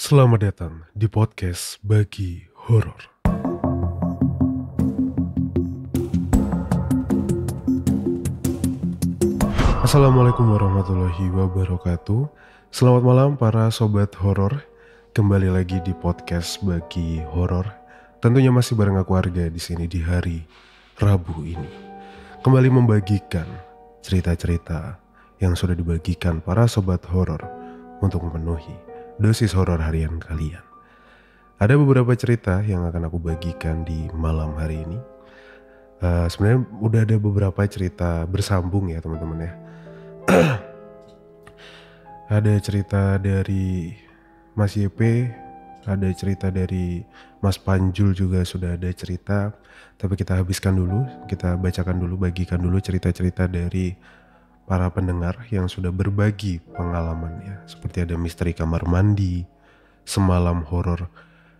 Selamat datang di podcast Bagi Horor. Assalamualaikum warahmatullahi wabarakatuh. Selamat malam para sobat horor. Kembali lagi di podcast Bagi Horor. Tentunya masih bareng aku Arga di sini di hari Rabu ini. Kembali membagikan cerita-cerita yang sudah dibagikan para sobat horor untuk memenuhi dosis horor harian kalian. Ada beberapa cerita yang akan aku bagikan di malam hari ini. Sebenarnya udah ada beberapa cerita bersambung ya teman-teman ya. Ada cerita dari Mas YP, ada cerita dari Mas Panjul juga sudah ada cerita. Tapi kita habiskan dulu, kita bacakan dulu, bagikan dulu cerita-cerita dari para pendengar yang sudah berbagi pengalamannya. Seperti ada misteri kamar mandi, semalam horor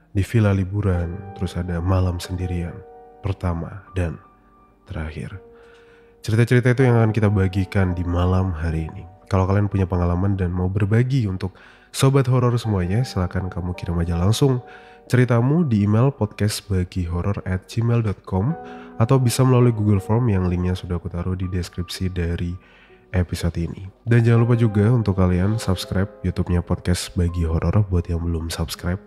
di villa liburan, terus ada malam sendirian pertama dan terakhir. Cerita-cerita itu yang akan kita bagikan di malam hari ini. Kalau kalian punya pengalaman dan mau berbagi untuk sobat horor semuanya, silakan kamu kirim aja langsung ceritamu di email podcastbagihoror@gmail.com atau bisa melalui Google Form yang linknya sudah aku taruh di deskripsi dari episode ini. Dan jangan lupa juga untuk kalian subscribe YouTube-nya Podcast Bagi Horor. Buat yang belum subscribe,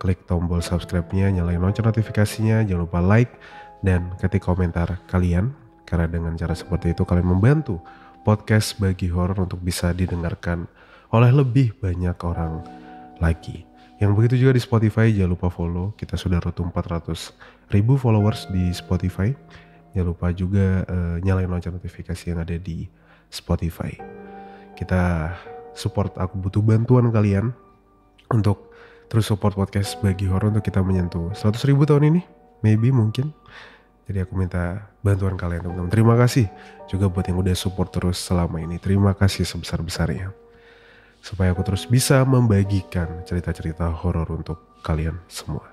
klik tombol subscribe-nya, nyalain lonceng notifikasinya, jangan lupa like dan ketik komentar kalian. Karena dengan cara seperti itu kalian membantu Podcast Bagi Horor untuk bisa didengarkan oleh lebih banyak orang lagi. Yang begitu juga di Spotify, jangan lupa follow. Kita sudah rutu 400.000 followers di Spotify. Jangan lupa juga nyalain lonceng notifikasi yang ada di Spotify. Kita support, aku butuh bantuan kalian untuk terus support podcast Bagi Horor untuk kita menyentuh 100.000 tahun ini, maybe mungkin. Jadi aku minta bantuan kalian teman-teman. Terima kasih juga buat yang udah support terus selama ini. Terima kasih sebesar-besarnya. Supaya aku terus bisa membagikan cerita-cerita horor untuk kalian semua.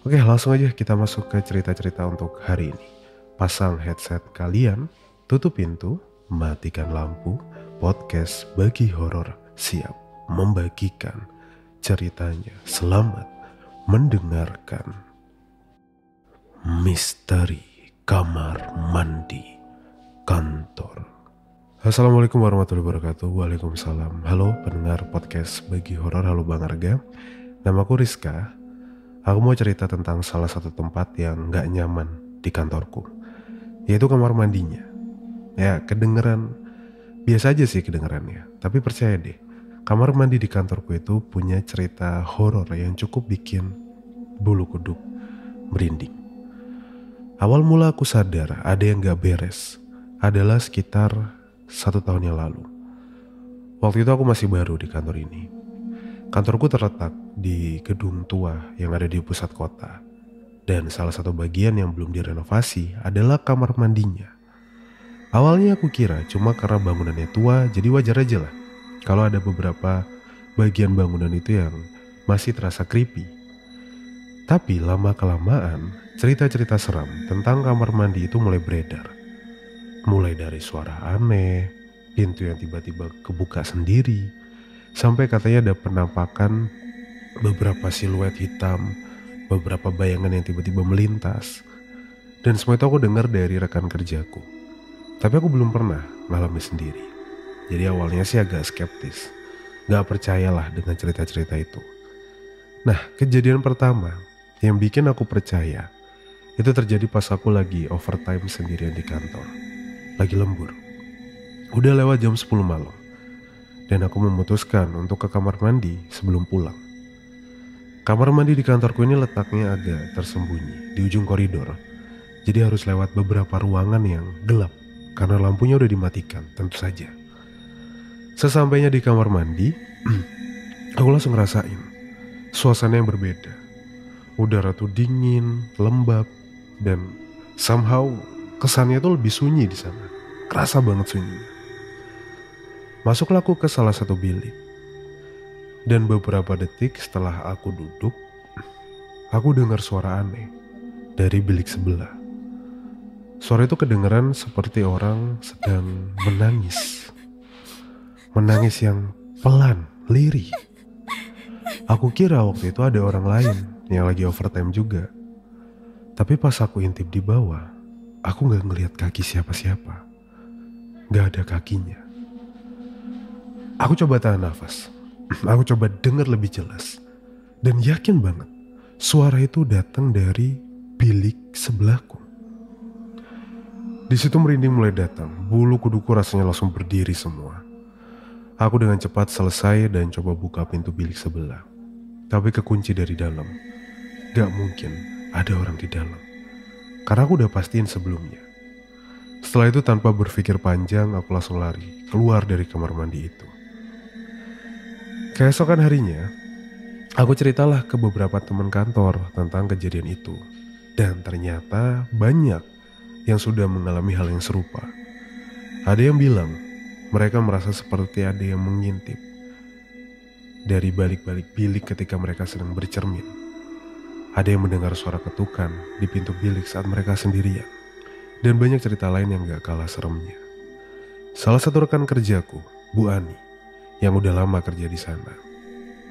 Oke, langsung aja kita masuk ke cerita-cerita untuk hari ini. Pasang headset kalian, tutup pintu, matikan lampu. Podcast Bagi Horor siap membagikan ceritanya. Selamat mendengarkan. Misteri kamar mandi kantor. Assalamualaikum warahmatullahi wabarakatuh. Waalaikumsalam. Halo pendengar podcast Bagi Horor. Halo Bang Arga. Namaku Rizka. Aku mau cerita tentang salah satu tempat yang gak nyaman di kantorku, yaitu kamar mandinya. Ya kedengeran biasa aja sih kedengerannya, tapi percaya deh, kamar mandi di kantorku itu punya cerita horor yang cukup bikin bulu kuduk merinding. Awal mula aku sadar ada yang gak beres adalah sekitar 1 tahun yang lalu. Waktu itu aku masih baru di kantor ini. Kantorku terletak di gedung tua yang ada di pusat kota, dan salah satu bagian yang belum direnovasi adalah kamar mandinya. Awalnya aku kira cuma karena bangunannya tua, jadi wajar aja lah kalau ada beberapa bagian bangunan itu yang masih terasa creepy. Tapi lama-kelamaan, cerita-cerita seram tentang kamar mandi itu mulai beredar. Mulai dari suara aneh, pintu yang tiba-tiba kebuka sendiri, sampai katanya ada penampakan beberapa siluet hitam, beberapa bayangan yang tiba-tiba melintas. Dan semua itu aku dengar dari rekan kerjaku. Tapi aku belum pernah ngalami sendiri. Jadi awalnya sih agak skeptis, gak percayalah dengan cerita-cerita itu. Nah, kejadian pertama yang bikin aku percaya itu terjadi pas aku lagi overtime sendirian di kantor. Lagi lembur. Udah lewat jam 10 malam. Dan aku memutuskan untuk ke kamar mandi sebelum pulang. Kamar mandi di kantorku ini letaknya agak tersembunyi di ujung koridor. Jadi harus lewat beberapa ruangan yang gelap karena lampunya udah dimatikan, tentu saja. Sesampainya di kamar mandi, aku langsung ngerasain suasana yang berbeda. Udara tuh dingin, lembab, dan somehow kesannya tuh lebih sunyi di sana. Kerasa banget sunyinya. Masuklah aku ke salah satu bilik. Dan beberapa detik setelah aku duduk, aku dengar suara aneh dari bilik sebelah. Suara itu kedengeran seperti orang sedang menangis. Menangis yang pelan, lirih. Aku kira waktu itu ada orang lain yang lagi overtime juga. Tapi pas aku intip di bawah, aku gak ngeliat kaki siapa-siapa. Gak ada kakinya. Aku coba tahan nafas. Aku coba dengar lebih jelas. Dan yakin banget, suara itu datang dari bilik sebelahku. Di situ merinding mulai datang. Bulu kuduku rasanya langsung berdiri semua. Aku dengan cepat selesai dan coba buka pintu bilik sebelah. Tapi kekunci dari dalam. Gak mungkin ada orang di dalam. Karena aku udah pastiin sebelumnya. Setelah itu tanpa berpikir panjang, aku langsung lari keluar dari kamar mandi itu. Keesokan harinya, aku ceritalah ke beberapa teman kantor tentang kejadian itu. Dan ternyata banyak yang sudah mengalami hal yang serupa. Ada yang bilang mereka merasa seperti ada yang mengintip dari balik-balik bilik ketika mereka sedang bercermin. Ada yang mendengar suara ketukan di pintu bilik saat mereka sendirian. Dan banyak cerita lain yang gak kalah seremnya. Salah satu rekan kerjaku, Bu Ani, yang udah lama kerja di sana.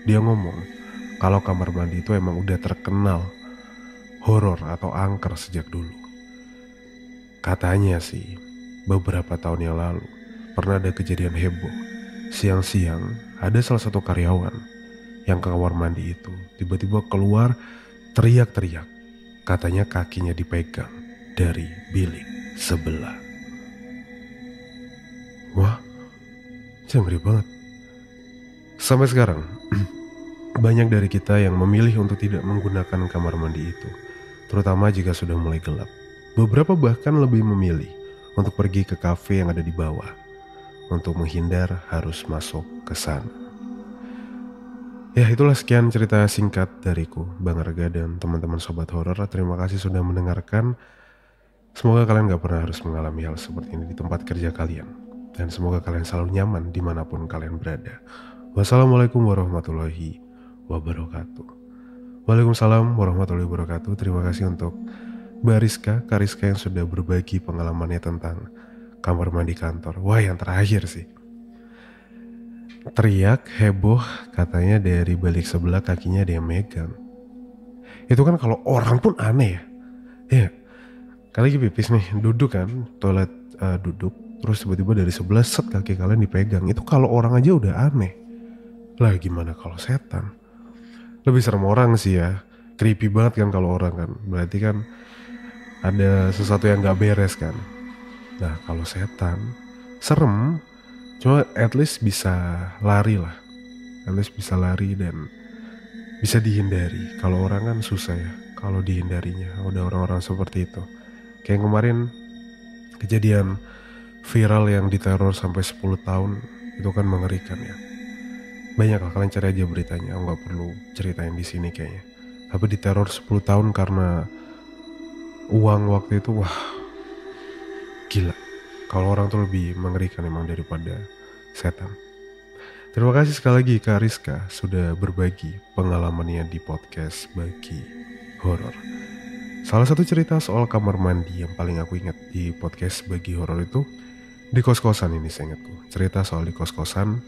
Dia ngomong kalau kamar mandi itu emang udah terkenal horor atau angker sejak dulu. Katanya sih, beberapa tahun yang lalu pernah ada kejadian heboh. Siang-siang ada salah satu karyawan yang ke kamar mandi itu tiba-tiba keluar teriak-teriak. Katanya kakinya dipegang dari bilik sebelah. Wah, itu ngeri banget. Sampai sekarang, banyak dari kita yang memilih untuk tidak menggunakan kamar mandi itu, terutama jika sudah mulai gelap. Beberapa bahkan lebih memilih untuk pergi ke kafe yang ada di bawah, untuk menghindar harus masuk ke sana. Ya, itulah sekian cerita singkat dariku, Bang Arga dan teman-teman Sobat Horor. Terima kasih sudah mendengarkan. Semoga kalian gak pernah harus mengalami hal seperti ini di tempat kerja kalian. Dan semoga kalian selalu nyaman dimanapun kalian berada. Wassalamualaikum warahmatullahi wabarakatuh. Waalaikumsalam warahmatullahi wabarakatuh. Terima kasih untuk Mbak Kariska yang sudah berbagi pengalamannya tentang kamar mandi kantor. Wah, yang terakhir sih. Teriak, heboh, katanya dari balik sebelah kakinya ada yang megang. Itu kan kalau orang pun aneh ya. Ya, kalian lagi pipis nih, duduk kan, toilet duduk. Terus tiba-tiba dari sebelah set kaki kalian dipegang. Itu kalau orang aja udah aneh. Lah gimana kalau setan? Lebih serem orang sih ya. Creepy banget kan kalau orang kan. Berarti kan ada sesuatu yang gak beres kan. Nah kalau setan, serem. Cuma at least bisa lari lah. At least bisa lari dan bisa dihindari. Kalau orang kan susah ya kalau dihindarinya. Udah orang-orang seperti itu. Kayak kemarin kejadian viral yang diteror sampai 10 tahun. Itu kan mengerikan ya. Banyak lah, kalian cari aja beritanya. Aku gak perlu ceritain di sini kayaknya. Tapi diteror 10 tahun karena uang waktu itu. Wah, gila. Kalau orang tuh lebih mengerikan emang daripada setan. Terima kasih sekali lagi Kak Rizka sudah berbagi pengalamannya di podcast Bagi Horor. Salah satu cerita soal kamar mandi yang paling aku ingat di podcast Bagi Horor itu di kos-kosan ini saya ingatku. Cerita soal di kos-kosan.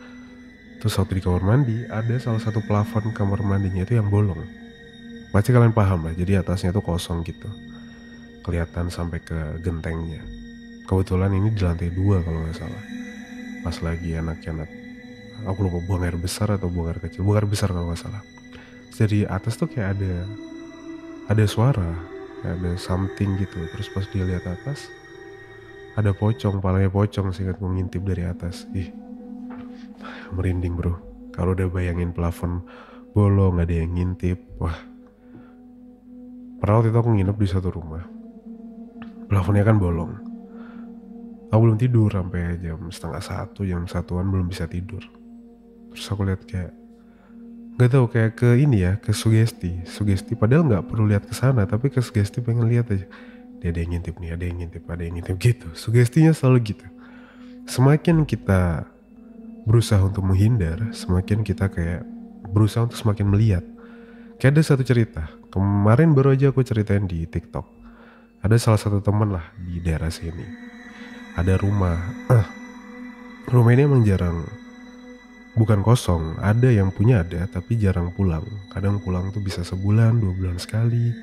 Terus waktu di kamar mandi ada salah satu plafon kamar mandinya itu yang bolong. Pasti kalian paham lah, jadi atasnya tuh kosong gitu. Kelihatan sampai ke gentengnya. Kebetulan ini di lantai 2 kalau gak salah. Pas lagi anak-anak, aku lupa buang air besar atau buang air kecil. Buang air besar kalau gak salah. Jadi atas tuh kayak ada suara, kayak ada something gitu. Terus pas dia lihat atas, ada pocong, palanya pocong singkat ngintip dari atas. Ih, merinding bro. Kalau udah bayangin plafon bolong, ada yang ngintip. Wah, pernah waktu itu aku nginep di satu rumah. Plafonnya kan bolong. Aku belum tidur sampai jam 12:30, jam 1-an belum bisa tidur. Terus aku lihat kayak, gak tahu kayak ke ini ya, ke sugesti. Padahal nggak perlu lihat ke sana, tapi ke sugesti pengen lihat aja. Dia ada yang ngintip nih, ada yang ngintip gitu. Sugestinya selalu gitu. Semakin kita berusaha untuk menghindar, semakin kita kayak berusaha untuk semakin melihat. Kayak ada satu cerita, kemarin baru aja aku ceritain di TikTok. Ada salah satu teman lah di daerah sini. Ada rumah. Rumah ini emang jarang bukan kosong, ada yang punya ada tapi jarang pulang. Kadang pulang tuh bisa sebulan, 2 bulan sekali.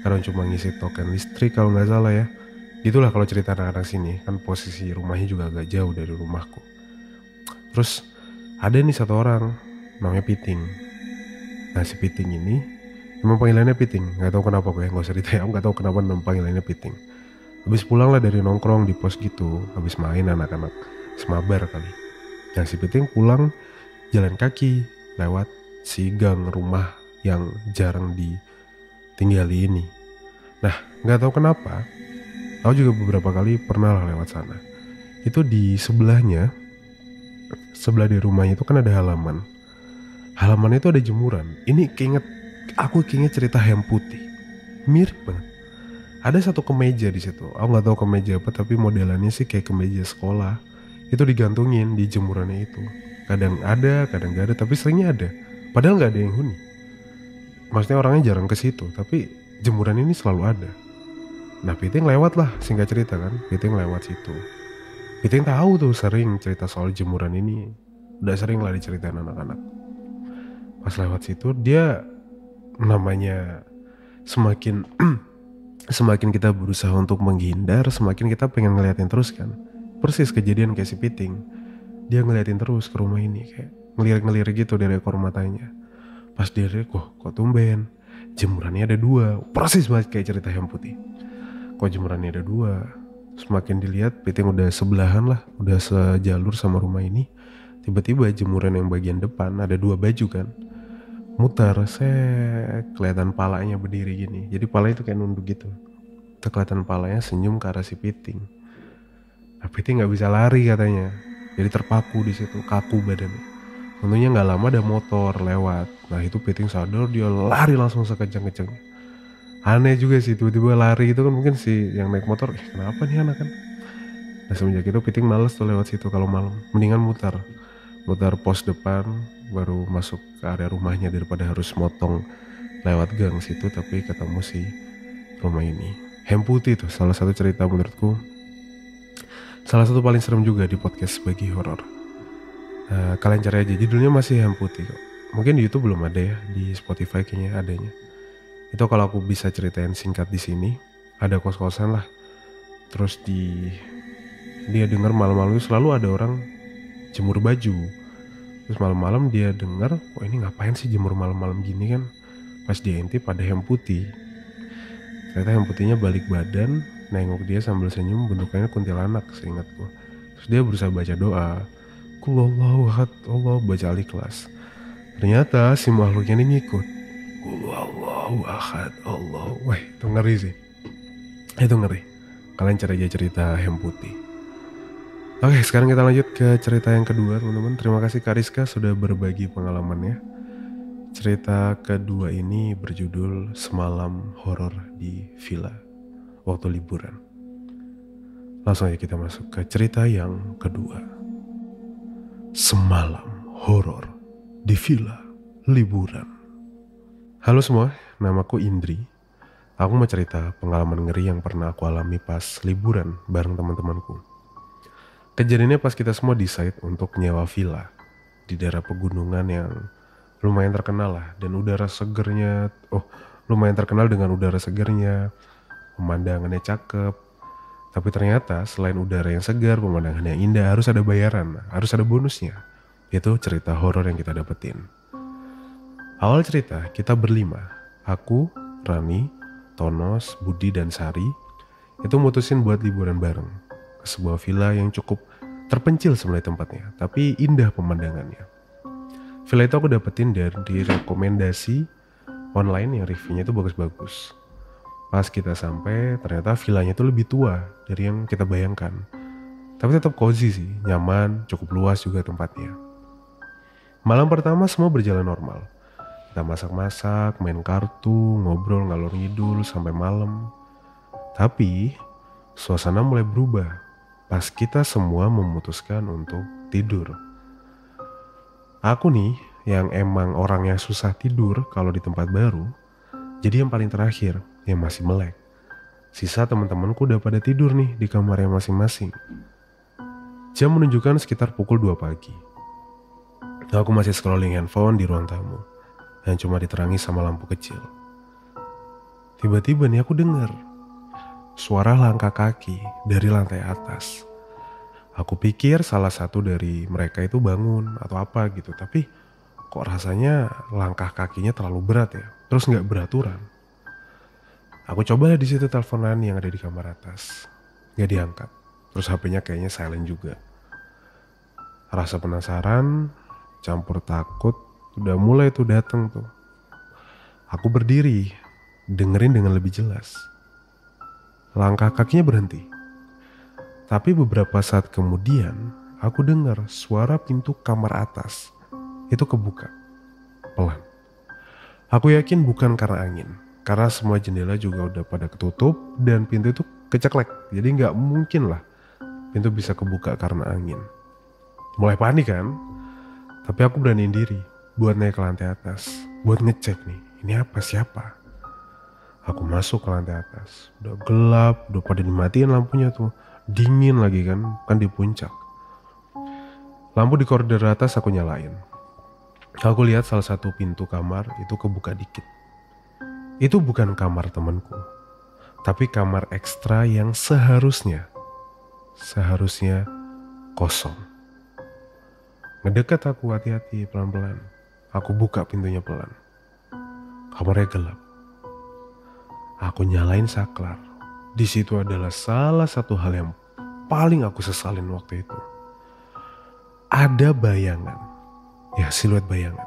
Kadang cuma ngisi token listrik kalau nggak salah ya. Itulah kalau cerita anak-anak sini, kan posisi rumahnya juga agak jauh dari rumahku. Terus ada nih satu orang namanya Piting. Nah si Piting ini emang panggilannya Piting, nggak tahu kenapa gue nggak usah ditanya, nggak tahu kenapa nama panggilannya Piting. Habis pulang lah dari nongkrong di pos gitu, habis main anak-anak semabar kali. Nah si Piting pulang jalan kaki lewat si gang rumah yang jarang ditinggali ini. Nah nggak tahu kenapa, aku juga beberapa kali pernah lah lewat sana. Itu di sebelahnya, sebelah di rumahnya itu kan ada halaman. Halamannya itu ada jemuran. Aku keinget cerita Hem Putih. Mirip banget. Ada satu kemeja di situ. Aku nggak tahu kemeja apa, tapi modelannya sih kayak kemeja sekolah. Itu digantungin di jemurannya itu. Kadang ada, kadang nggak ada, tapi seringnya ada. Padahal nggak ada yang huni. Maksudnya orangnya jarang ke situ, tapi jemuran ini selalu ada. Nah Piting lewat lah, singkat cerita kan. Piting lewat situ. Piting tahu tuh sering cerita soal jemuran ini. Udah sering lah diceritain anak-anak. Pas lewat situ dia namanya semakin semakin kita berusaha untuk menghindar, semakin kita pengen ngeliatin terus kan. Persis kejadian kayak si Piting. Dia ngeliatin terus ke rumah ini kayak ngelirik-ngelirik gitu dari ekor matanya. Pas dia lirik, kok tumben jemurannya ada 2. Persis banget kayak cerita Hem Putih. Kok jemurannya ada 2. Semakin dilihat Piting udah sebelahan lah, udah sejalur sama rumah ini. Tiba-tiba jemuran yang bagian depan ada 2 baju kan, muter, kelihatan palanya berdiri gini. Jadi palanya itu kayak nunduk gitu. Kelihatan palanya senyum ke arah si Piting. Nah Piting nggak bisa lari katanya, jadi terpaku di situ, kaku badannya. Untungnya nggak lama ada motor lewat. Nah itu Piting sadar, dia lari langsung sekencang-kencangnya. Aneh juga sih, tiba-tiba lari itu kan, mungkin si yang naik motor, kenapa nih anak kan. Nah semenjak itu Piting males tuh lewat situ kalau malam. Mendingan muter pos depan baru masuk ke area rumahnya daripada harus motong lewat gang situ tapi ketemu si rumah ini. Hem Putih tuh salah satu cerita menurutku, salah satu paling serem juga di podcast Bagi Horor. Kalian cari aja, judulnya masih Hem Putih kok. Mungkin di YouTube belum ada ya, di Spotify kayaknya adanya. Itu kalau aku bisa ceritain singkat di sini, ada kos-kosan lah. Terus dia dengar malam-malam itu selalu ada orang jemur baju. Terus malam-malam dia dengar, oh ini ngapain sih jemur malam-malam gini kan. Pas dia intip ada Hem Putih. Ternyata Hem Putihnya balik badan, nengok dia sambil senyum, bentukannya kuntilanak seingatku. Terus dia berusaha baca doa, Qul huwallahu ahad, Allah, baca Al-Ikhlas. Ternyata si makhluknya ini ngikut, Qul huwallahu ahad, Allah. Wah itu ngeri sih. Itu ngeri. Kalian cari aja cerita Hem Putih. Oke, sekarang kita lanjut ke cerita yang kedua, teman-teman. Terima kasih Kak Rizka sudah berbagi pengalamannya. Cerita kedua ini berjudul Semalam Horor di Villa waktu liburan. Langsung aja kita masuk ke cerita yang kedua. Semalam Horor di Villa liburan. Halo semua, namaku Indri. Aku mau cerita pengalaman ngeri yang pernah aku alami pas liburan bareng teman-temanku. Kejadiannya pas kita semua decide untuk nyewa villa di daerah pegunungan yang lumayan terkenal lah, dan lumayan terkenal dengan udara segernya, pemandangannya cakep. Tapi ternyata selain udara yang segar, pemandangan yang indah, harus ada bayaran, harus ada bonusnya. Itu cerita horor yang kita dapetin. Awal cerita kita berlima, aku, Rani, Tonos, Budi, dan Sari, itu mutusin buat liburan bareng ke sebuah villa yang cukup terpencil sebenarnya tempatnya, tapi indah pemandangannya. Villa itu aku dapetin dari rekomendasi online yang reviewnya itu bagus-bagus. Pas kita sampai, ternyata villanya itu lebih tua dari yang kita bayangkan. Tapi tetap cozy sih, nyaman, cukup luas juga tempatnya. Malam pertama semua berjalan normal. Kita masak-masak, main kartu, ngobrol ngalor ngidul sampai malam. Tapi suasana mulai berubah pas kita semua memutuskan untuk tidur. Aku nih yang emang orangnya susah tidur kalau di tempat baru, jadi yang paling terakhir yang masih melek. Sisa teman-temanku udah pada tidur nih di kamarnya masing-masing. Jam menunjukkan sekitar pukul 2 pagi. Aku masih scrolling handphone di ruang tamu yang cuma diterangi sama lampu kecil. Tiba-tiba nih aku dengar suara langkah kaki dari lantai atas. Aku pikir salah satu dari mereka itu bangun atau apa gitu, tapi kok rasanya langkah kakinya terlalu berat ya, terus nggak beraturan. Aku coba di situ teleponan yang ada di kamar atas, nggak diangkat. Terus HP-nya kayaknya silent juga. Rasa penasaran, campur takut, udah mulai tuh dateng tuh. Aku berdiri, dengerin dengan lebih jelas. Langkah kakinya berhenti. Tapi beberapa saat kemudian, aku dengar suara pintu kamar atas itu kebuka, pelan. Aku yakin bukan karena angin, karena semua jendela juga udah pada ketutup dan pintu itu keceklek. Jadi nggak mungkin lah pintu bisa kebuka karena angin. Mulai panik kan? Tapi aku beraniin diri buat naik ke lantai atas, buat ngecek nih, ini apa siapa? Aku masuk ke lantai atas, udah gelap, udah pada dimatiin lampunya tuh, dingin lagi kan di puncak. Lampu di koridor atas aku nyalain. Aku lihat salah satu pintu kamar itu kebuka dikit. Itu bukan kamar temanku, tapi kamar ekstra yang seharusnya kosong. Ngedekat aku hati-hati pelan-pelan. Aku buka pintunya pelan. Kamarnya gelap. Aku nyalain saklar. Di situ adalah salah satu hal yang paling aku sesalin waktu itu. Ada bayangan. Ya, siluet bayangan.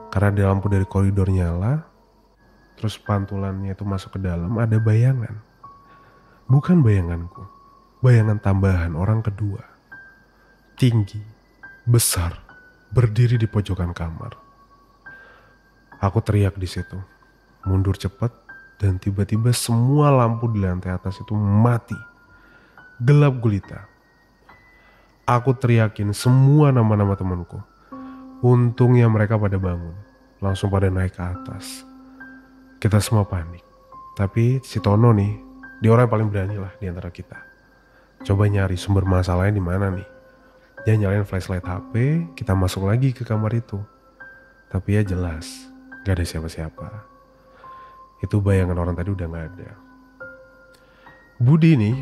Karena ada lampu dari koridor nyala, terus pantulannya itu masuk ke dalam, ada bayangan. Bukan bayanganku. Bayangan tambahan orang kedua. Tinggi, besar, berdiri di pojokan kamar. Aku teriak di situ. Mundur cepat dan tiba-tiba semua lampu di lantai atas itu mati. Gelap gulita. Aku teriakin semua nama-nama temanku. Untungnya mereka pada bangun. Langsung pada naik ke atas. Kita semua panik. Tapi si Tono nih, dia orang yang paling berani lah di antara kita. Coba nyari sumber masalahnya di mana nih. Dia nyalain flashlight HP, kita masuk lagi ke kamar itu. Tapi ya jelas, gak ada siapa-siapa. Itu bayangan orang tadi udah gak ada. Budi nih,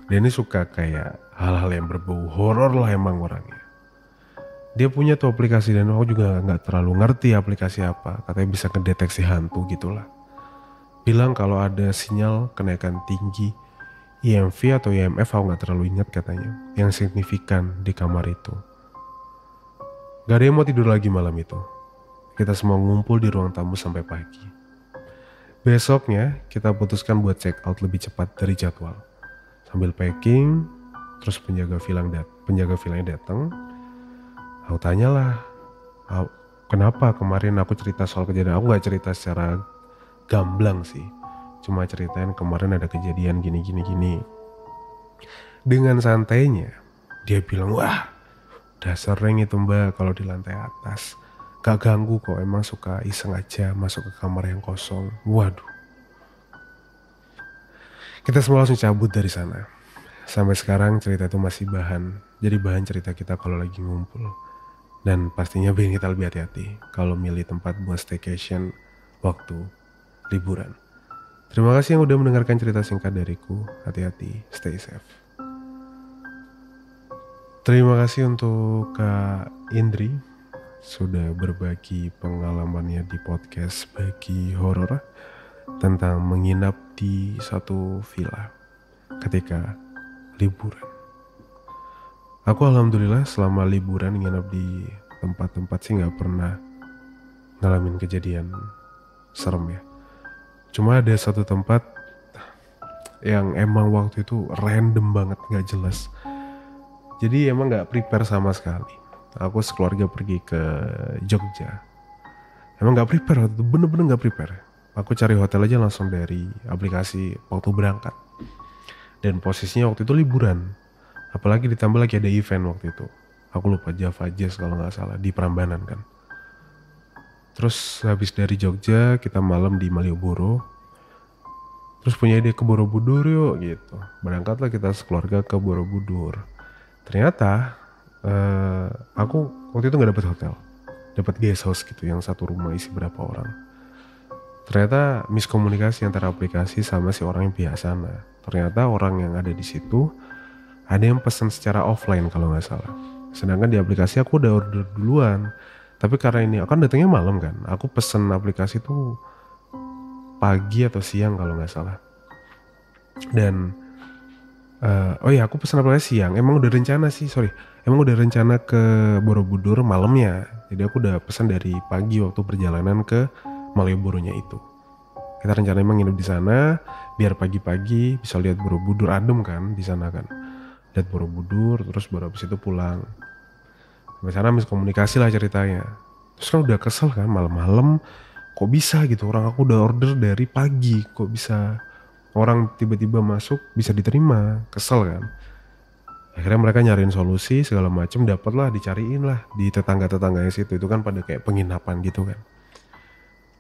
dia ini suka kayak hal-hal yang berbau horor lah emang orangnya. Dia punya tuh aplikasi dan aku juga gak terlalu ngerti aplikasi apa. Katanya bisa ngedeteksi hantu gitulah. Bilang kalau ada sinyal kenaikan tinggi IMV atau IMF, aku gak terlalu ingat katanya, yang signifikan di kamar itu. Gak ada yang mau tidur lagi malam itu. Kita semua ngumpul di ruang tamu sampai pagi. Besoknya kita putuskan buat check out lebih cepat dari jadwal. Sambil packing, terus penjaga vilanya datang. Aku tanyalah, kenapa kemarin aku cerita soal kejadian. Aku gak cerita secara gamblang sih. Cuma ceritain kemarin ada kejadian gini. Dengan santainya, dia bilang, wah udah sering itu mbak kalau di lantai atas. Gak ganggu kok, emang suka iseng aja masuk ke kamar yang kosong. Waduh. Kita semua langsung cabut dari sana. Sampai sekarang cerita itu masih jadi bahan cerita kita kalau lagi ngumpul. Dan pastinya bikin kita lebih hati-hati kalau milih tempat buat staycation waktu liburan. Terima kasih yang udah mendengarkan cerita singkat dariku. Hati-hati, stay safe. Terima kasih untuk Kak Indri sudah berbagi pengalamannya di podcast Bagi Horor tentang menginap di satu villa ketika liburan. Aku alhamdulillah selama liburan nginap di tempat-tempat sih gak pernah ngalamin kejadian serem ya. Cuma ada satu tempat yang emang waktu itu random banget, gak jelas. Jadi emang gak prepare sama sekali. Aku sekeluarga pergi ke Jogja. Emang gak prepare waktu itu, bener-bener gak prepare. Aku cari hotel aja langsung dari aplikasi waktu berangkat. Dan posisinya waktu itu liburan. Apalagi ditambah lagi ada event waktu itu. Aku lupa, Java Jazz kalau gak salah, di Prambanan kan. Terus habis dari Jogja kita malam di Malioboro. Terus punya ide ke Borobudur yuk gitu. Berangkatlah kita sekeluarga ke Borobudur. Ternyata Aku waktu itu nggak dapet hotel, dapat guest house gitu yang satu rumah isi berapa orang. Ternyata miskomunikasi antara aplikasi sama si orang yang pihak sana. Ternyata orang yang ada di situ ada yang pesan secara offline kalau nggak salah. Sedangkan di aplikasi aku udah order duluan. Tapi karena ini akan datangnya malam kan, aku pesen aplikasi tuh pagi atau siang kalau nggak salah. Dan oh iya aku pesan aplikasi siang. Emang udah rencana sih, sorry. Emang udah rencana ke Borobudur malamnya. Jadi aku udah pesan dari pagi waktu perjalanan ke Malioboro-nya itu. Kita rencana emang nginep di sana biar pagi-pagi bisa lihat Borobudur, adem kan di sana kan. Lihat Borobudur terus baru habis itu pulang. Sampai sana miskomunikasi lah ceritanya. Terus kan udah kesel kan malam-malam kok bisa gitu, orang aku udah order dari pagi kok bisa orang tiba-tiba masuk bisa diterima, kesel kan. Akhirnya mereka nyariin solusi segala macem, dapatlah dicariin lah di tetangga-tetangganya situ, itu kan pada kayak penginapan gitu kan.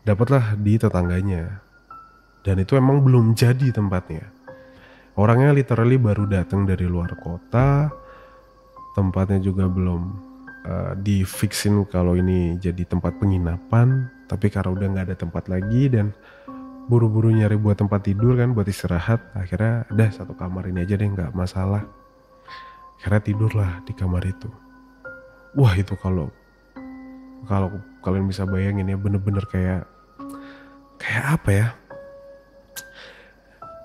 Dapatlah di tetangganya. Dan itu emang belum jadi tempatnya. Orangnya literally baru datang dari luar kota. Tempatnya juga belum di-fixin kalau ini jadi tempat penginapan. Tapi karena udah gak ada tempat lagi dan buru-buru nyari buat tempat tidur kan, buat istirahat. Akhirnya udah satu kamar ini aja deh, gak masalah. Akhirnya tidurlah di kamar itu. Wah itu kalau kalian bisa bayangin ya, bener-bener kayak apa ya,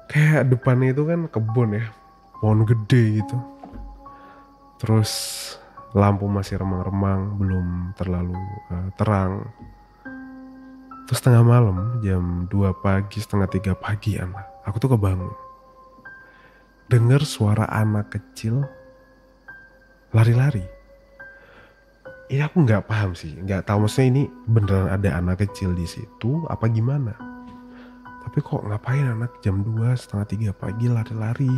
kayak depannya itu kan kebun ya, pohon gede gitu. Terus lampu masih remang-remang, belum terlalu terang. Terus tengah malam jam 2 pagi, setengah 3 pagian, aku tuh kebangun. Dengar suara anak kecil lari-lari. Ini aku nggak paham sih, nggak tahu maksudnya ini beneran ada anak kecil di situ apa gimana. Tapi kok ngapain anak jam 2 setengah 3 pagi lari-lari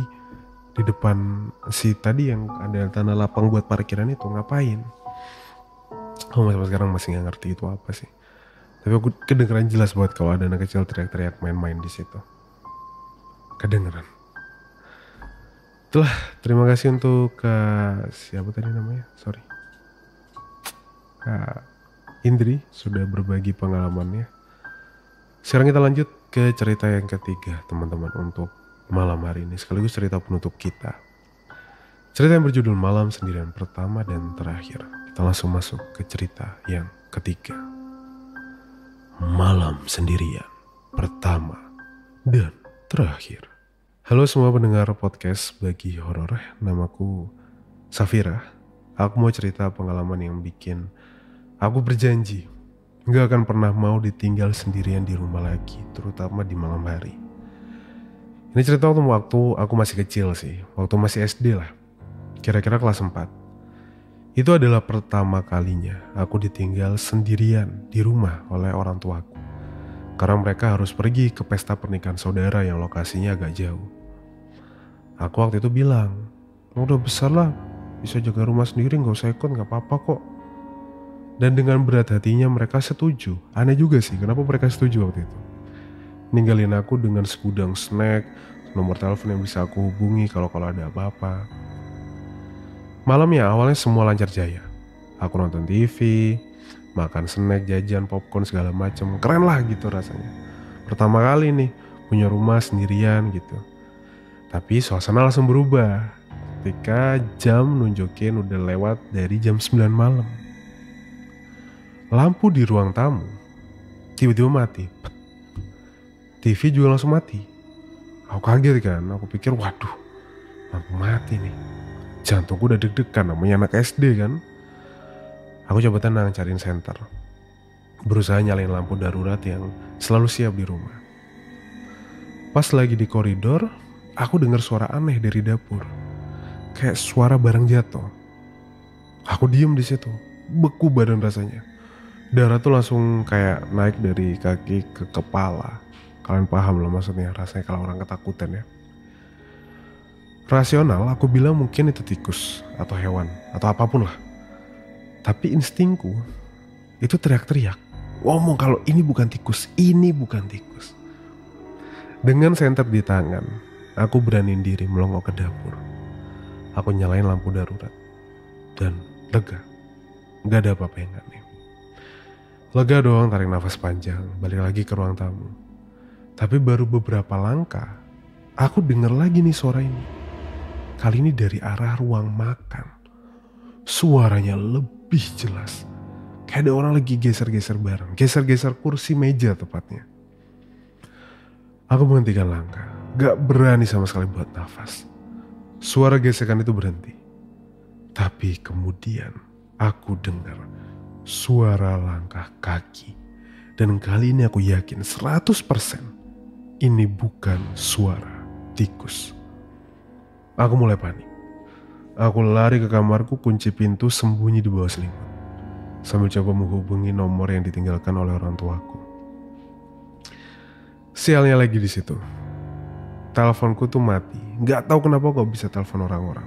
di depan si tadi yang ada tanah lapang buat parkiran itu, ngapain? Aku sampai sekarang masih nggak ngerti itu apa sih. Tapi aku kedengeran jelas buat kalau ada anak kecil teriak-teriak main-main di situ. Kedengeran. Itulah, terima kasih untuk siapa tadi namanya? Sorry. Kak Indri sudah berbagi pengalamannya. Sekarang kita lanjut ke cerita yang ketiga teman-teman untuk malam hari ini, sekaligus cerita penutup kita. Cerita yang berjudul Malam Sendirian pertama dan terakhir. Kita langsung masuk ke cerita yang ketiga. Malam Sendirian pertama dan terakhir. Halo semua pendengar podcast Bagi Horor, namaku Safira. Aku mau cerita pengalaman yang bikin aku berjanji gak akan pernah mau ditinggal sendirian di rumah lagi, terutama di malam hari. Ini cerita waktu aku masih kecil sih, waktu masih SD lah, kira-kira kelas 4. Itu adalah pertama kalinya aku ditinggal sendirian di rumah oleh orang tuaku. Karena mereka harus pergi ke pesta pernikahan saudara yang lokasinya agak jauh. Aku waktu itu bilang, udah besar lah, bisa jaga rumah sendiri, gak usah ikut, gak apa-apa kok. Dan dengan berat hatinya mereka setuju. Aneh juga sih, kenapa mereka setuju waktu itu. Ninggalin aku dengan segudang snack, nomor telepon yang bisa aku hubungi kalau ada apa-apa. Malamnya awalnya semua lancar jaya. Aku nonton TV, makan snack, jajan, popcorn segala macam. Keren lah gitu rasanya. Pertama kali nih punya rumah sendirian gitu. Tapi suasana langsung berubah ketika jam nunjukin udah lewat dari jam 9 malam. Lampu di ruang tamu tiba-tiba mati. TV juga langsung mati. Aku kaget kan, aku pikir waduh, lampu mati nih. Jantungku udah deg-degan, namanya anak SD kan. Aku coba tenang cariin senter. Berusaha nyalain lampu darurat yang selalu siap di rumah. Pas lagi di koridor, aku dengar suara aneh dari dapur. Kayak suara barang jatuh. Aku diem di situ, beku badan rasanya. Darah tuh langsung kayak naik dari kaki ke kepala. Kalian paham lah maksudnya, rasanya kalau orang ketakutan ya. Rasional aku bilang mungkin itu tikus atau hewan atau apapun lah. Tapi instingku itu teriak-teriak, ngomong kalau ini bukan tikus, ini bukan tikus. Dengan senter di tangan, aku beraniin diri melongok ke dapur. Aku nyalain lampu darurat dan lega, gak ada apa-apa yang aneh. Lega doang, tarik nafas panjang, balik lagi ke ruang tamu. Tapi baru beberapa langkah, aku denger lagi nih suara ini. Kali ini dari arah ruang makan. Suaranya lebih jelas. Kayak ada orang lagi geser-geser barang, geser-geser kursi meja tepatnya. Aku menghentikan langkah, gak berani sama sekali buat nafas. Suara gesekan itu berhenti. Tapi kemudian aku dengar suara langkah kaki. Dan kali ini aku yakin 100% ini bukan suara tikus. Aku mulai panik. Aku lari ke kamarku, kunci pintu, sembunyi di bawah selimut. Sambil coba menghubungi nomor yang ditinggalkan oleh orang tuaku. Sialnya lagi di situ. Teleponku tuh mati. Gak tahu kenapa kok bisa telepon orang-orang.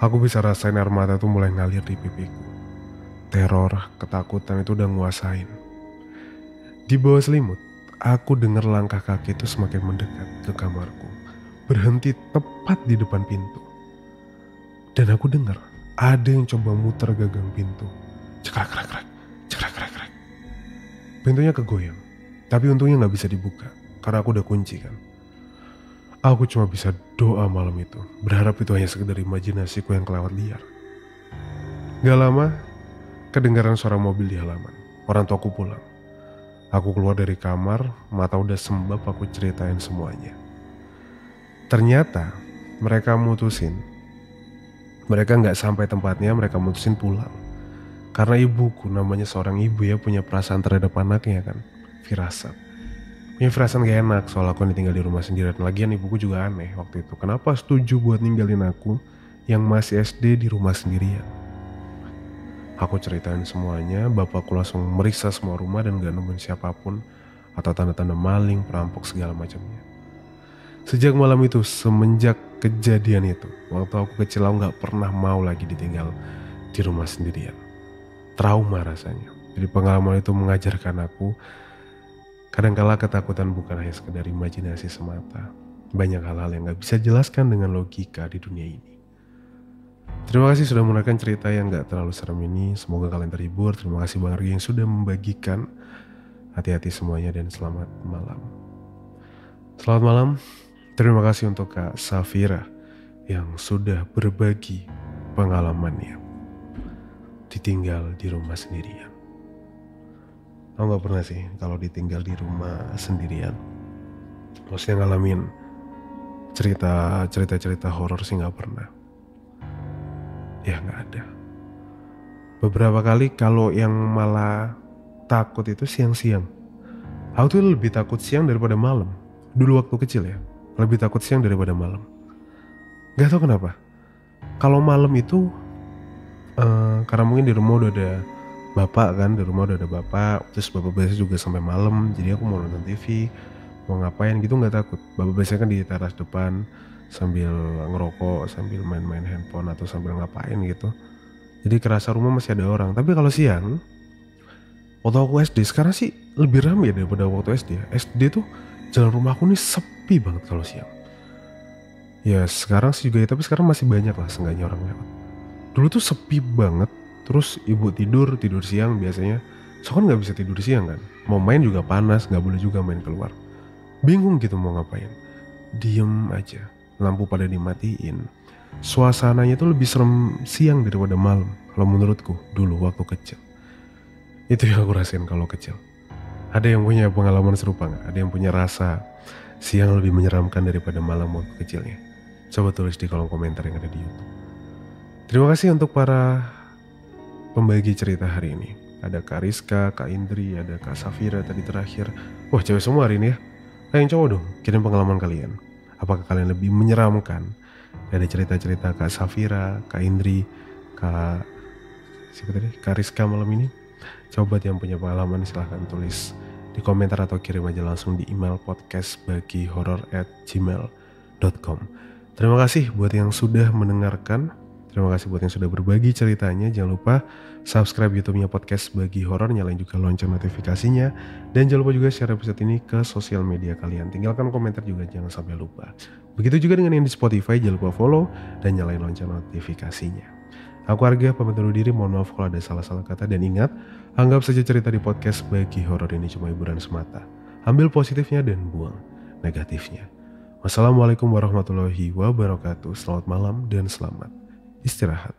Aku bisa rasain air mata tuh mulai ngalir di pipiku. Teror, ketakutan itu udah nguasain. Di bawah selimut, aku dengar langkah kaki itu semakin mendekat ke kamarku. Berhenti tepat di depan pintu. Dan aku dengar ada yang coba muter gagang pintu. Cekrek-krek, cekrek-krek. Pintunya kegoyang. Tapi untungnya gak bisa dibuka. Karena aku udah kunci kan. Aku cuma bisa doa malam itu. Berharap itu hanya sekedar imajinasiku yang kelewat liar. Gak lama, kedengaran suara mobil di halaman. Orang tuaku pulang. Aku keluar dari kamar, mata udah sembab aku ceritain semuanya. Ternyata mereka mutusin. Mereka gak sampai tempatnya, mereka mutusin pulang. Karena ibuku, namanya seorang ibu ya, punya perasaan terhadap anaknya kan. Firasat. Punya firasat gak enak soal aku tinggal di rumah sendirian. Lagian ibuku juga aneh waktu itu. Kenapa setuju buat ninggalin aku yang masih SD di rumah sendirian? Aku ceritain semuanya, bapakku langsung meriksa semua rumah dan gak nemuin siapapun. Atau tanda-tanda maling, perampok, segala macamnya. Sejak malam itu, semenjak kejadian itu, waktu aku kecil aku gak pernah mau lagi ditinggal di rumah sendirian. Trauma rasanya. Jadi pengalaman itu mengajarkan aku, kadangkala ketakutan bukan hanya sekedar imajinasi semata. Banyak hal-hal yang gak bisa jelaskan dengan logika di dunia ini. Terima kasih sudah mendengarkan cerita yang gak terlalu serem ini. Semoga kalian terhibur. Terima kasih Bang Argi yang sudah membagikan. Hati-hati semuanya dan selamat malam. Selamat malam. Terima kasih untuk Kak Safira yang sudah berbagi pengalamannya ditinggal di rumah sendirian. Aku gak pernah sih kalau ditinggal di rumah sendirian. Maksudnya ngalamin cerita horor sih gak pernah. Ya gak ada. Beberapa kali kalau yang malah takut itu siang-siang. Aku tuh lebih takut siang daripada malam. Dulu waktu kecil ya. Lebih takut siang daripada malam. Gak tau kenapa. Kalau malam itu karena mungkin di rumah udah ada bapak kan. Di rumah udah ada bapak. Terus bapak biasanya juga sampai malam. Jadi aku mau nonton TV, mau ngapain gitu gak takut. Bapak biasanya kan di teras depan sambil ngerokok, sambil main-main handphone atau sambil ngapain gitu. Jadi kerasa rumah masih ada orang. Tapi kalau siang, waktu aku SD, sekarang sih lebih ramai daripada waktu SD ya. SD tuh jalan rumahku nih sepi banget kalau siang. Ya sekarang sih juga ya, tapi sekarang masih banyak lah seenggaknya orang lewat. Dulu tuh sepi banget. Terus ibu tidur siang biasanya. So kan gak bisa tidur siang kan. Mau main juga panas, gak boleh juga main keluar. Bingung gitu mau ngapain. Diem aja. Lampu pada dimatiin. Suasananya tuh lebih serem siang daripada malam. Kalau menurutku dulu waktu kecil. Itu yang aku rasain kalau kecil. Ada yang punya pengalaman serupa gak? Ada yang punya rasa siang lebih menyeramkan daripada malam waktu kecilnya? Coba tulis di kolom komentar yang ada di YouTube. Terima kasih untuk para pembagi cerita hari ini. Ada Kak Rizka, Kak Indri, ada Kak Safira tadi terakhir. Wah cewek semua hari ini ya. Yang cowok dong, kirim pengalaman kalian. Apakah kalian lebih menyeramkan dari cerita-cerita Kak Safira, Kak Indri, Kak Rizka malam ini? Coba yang punya pengalaman silahkan tulis di komentar atau kirim aja langsung di email podcastbagihoror@gmail.com. Terima kasih buat yang sudah mendengarkan. Terima kasih buat yang sudah berbagi ceritanya. Jangan lupa subscribe YouTube-nya Podcast Bagi Horor, nyalain juga lonceng notifikasinya. Dan jangan lupa juga share episode ini ke sosial media kalian. Tinggalkan komentar juga, jangan sampai lupa. Begitu juga dengan yang di Spotify, jangan lupa follow dan nyalain lonceng notifikasinya. Aku Arga, pamit undur diri, mohon maaf kalau ada salah-salah kata, dan ingat, anggap saja cerita di podcast Bagi Horor ini cuma hiburan semata. Ambil positifnya dan buang negatifnya. Wassalamualaikum warahmatullahi wabarakatuh. Selamat malam dan selamat istirahat.